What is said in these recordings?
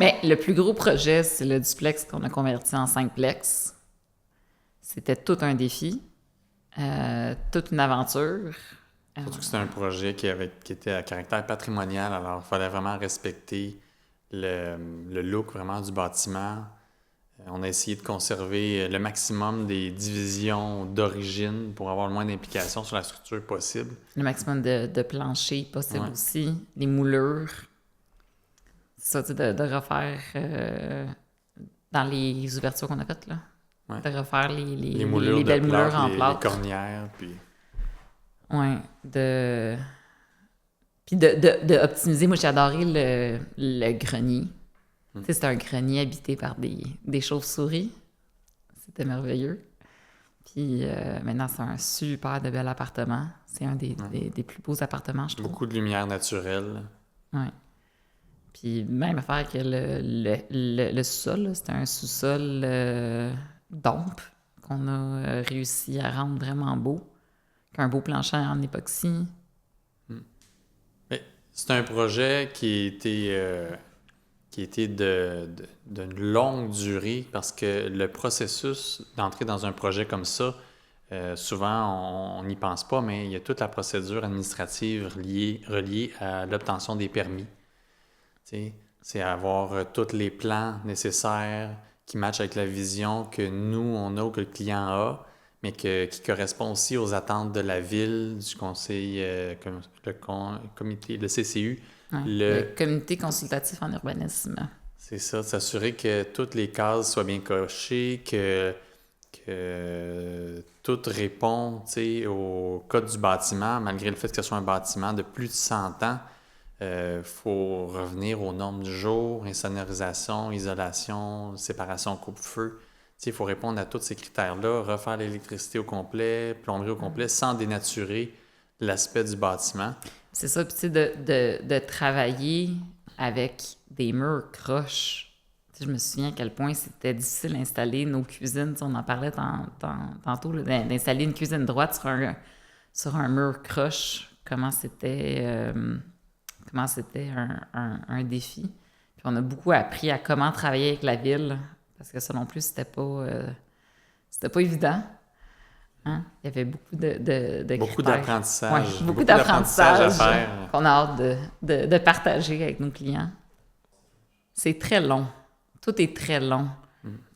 Mais le plus gros projet, c'est le duplex qu'on a converti en 5plex. C'était tout un défi, toute une aventure. Euh, Surtout que c'était un projet qui était à caractère patrimonial, alors il fallait vraiment respecter le look vraiment du bâtiment. On a essayé de conserver le maximum des divisions d'origine pour avoir le moins d'implications sur la structure possible. le maximum de plancher possible Ouais, aussi, les moulures. C'est ça, tu sais, de refaire dans les ouvertures qu'on a faites, là. ouais. De refaire Les moulures les de belles moulures plâtre, en les plâtre. cornières, puis Ouais, de... Puis de optimiser. Moi, j'ai adoré le grenier. Tu sais, c'est un grenier habité par des chauves-souris. C'était merveilleux. Puis maintenant, c'est un super de bel appartement. C'est un ouais. des plus beaux appartements, je trouve. Beaucoup de lumière naturelle. Ouais. Puis même affaire que le sous-sol, là, c'était un sous-sol dompe qu'on a réussi à rendre vraiment beau. Qu'un beau plancher en époxy. Mais c'est un projet qui était d'une longue durée parce que le processus d'entrer dans un projet comme ça, souvent on n'y pense pas, mais il y a toute la procédure administrative reliée à l'obtention des permis. Tu sais, c'est avoir tous les plans nécessaires qui matchent avec la vision que nous, on a ou que le client a, mais qui correspond aussi aux attentes de la ville, du conseil, comité, le CCU. Ouais. Le Le, comité consultatif en urbanisme. c'est ça, de s'assurer que toutes les cases soient bien cochées, que tout répond, tu sais, au code du bâtiment, malgré le fait que ce soit un bâtiment de plus de 100 ans. Faut revenir aux normes du jour, insonorisation, isolation, séparation, coupe-feu. Il faut répondre à tous ces critères-là, refaire l'électricité au complet, plomberie au complet, sans dénaturer l'aspect du bâtiment. C'est ça, puis tu sais, de travailler avec des murs croches. Tu sais, je me souviens à quel point c'était difficile d'installer nos cuisines. Tu sais, on en parlait tantôt, là, d'installer une cuisine droite sur un mur croche. Comment c'était un défi. Puis on a beaucoup appris à comment travailler avec la ville, parce que ça non plus, c'était pas évident. Hein? Il y avait beaucoup de Beaucoup critères. Ouais, beaucoup beaucoup d'apprentissage à d'apprentissage faire. qu'on a hâte de partager avec nos clients. C'est très long. Tout est très long.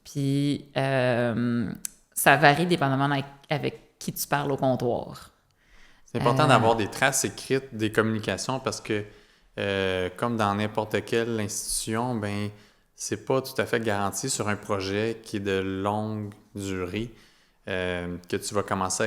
Puis ça varie dépendamment avec qui tu parles au comptoir. C'est important d'avoir des traces écrites des communications parce que, comme dans n'importe quelle institution, ben, c'est pas tout à fait garanti sur un projet qui est de longue durée que tu vas commencer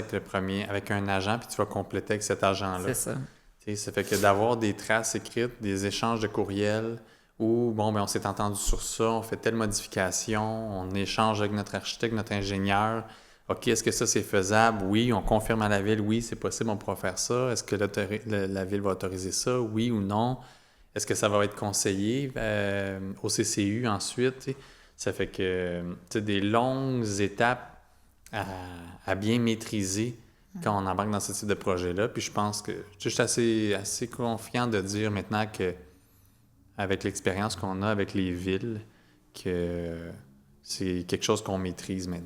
avec un agent puis tu vas compléter avec cet agent-là. C'est ça. Tu sais, ça fait que d'avoir des traces écrites, des échanges de courriels où, bon, ben, on s'est entendu sur ça, on fait telle modification, on échange avec notre architecte, notre ingénieur. OK, est-ce que ça c'est faisable? Oui, on confirme à la ville, oui, c'est possible, on pourra faire ça. Est-ce que la ville va autoriser ça? Oui ou non? Est-ce que ça va être conseillé au CCU ensuite? Tu sais? Ça fait que tu sais, des longues étapes à, à bien maîtriser quand on embarque dans ce type de projet-là. Puis je pense que je suis assez confiant de dire maintenant que avec l'expérience qu'on a avec les villes, que c'est quelque chose qu'on maîtrise maintenant.